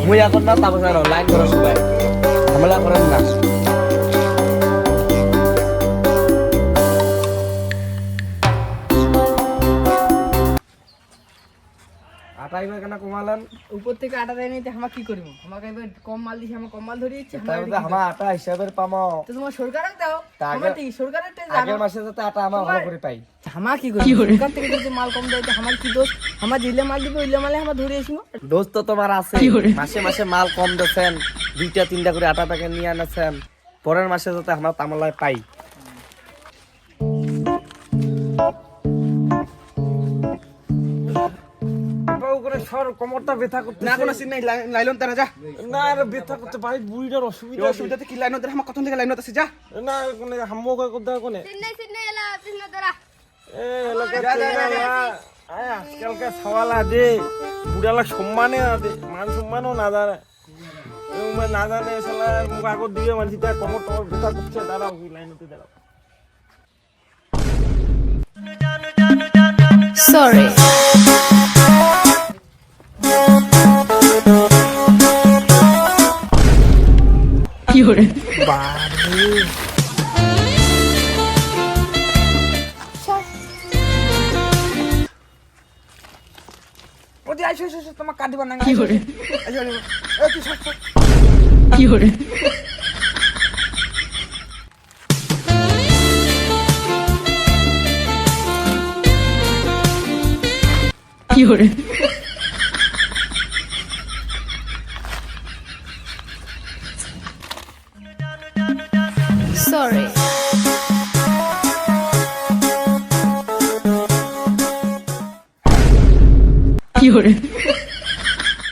মুই এখন না তারপর লাইন করো সবাই ঝামেলা করেন না। আটা এবার কেন কমালেন? উপর থেকে আটা দেয় নিতে আমরা কি করবো? আমাকে এবার কম মাল দিছি, আমার কম মাল ধরে দিচ্ছে। আমার আটা হিসাবের পামো তো তোমার সরকারক দাও, আমার ঠিক সরকারের টেন জানো। আগের মাসে যাতে আটা আমার ভালো করে পাই। আমার কি করি? সরকার থেকে যদি মাল কম দেয় আমার কি দোষ? আমার জিলে মাল দিবে ওইলে মালে আমরা ধরে আসবো। দোষ তো তোমার আছে, মাসে মাসে মাল কম দিচ্ছেন, 2টা 3টা করে আটা প্যাকেট নিয়ে আনেছেন, পরের মাসে যাতে আমরা তামালায় পাই। কোমরটা ব্যথা করতে না কোনো সিন নাই, লাইলন তারা যা। না আর ব্যথা করতে ভাই বুড়িটার অসুবিধা অসুবিধাতে কি লাইন ধরে আমার কখন থেকে লাইন আছে যা। না কোনে হাম্মো কই করতে কোনে সিন্নে এলা সিন্নে ধরা এ এলাকা আজকালকার সওয়ালা দে বুড়ালা সম্মানে না দে, মান সম্মানও না জানে, না জানে শালা মুখ আগর দিকে মানুষটা কোমর টমর ব্যথা করছে। দাঁড়াও লাইনতে দাঁড়াও। সরি কি হরে বাড়ি ওদি আইসো আইসো তোমার কাট দিবা না। কি হরে আইসো আইসো। এ তুই সব সব কি হরে কি হরে সরি কি হরে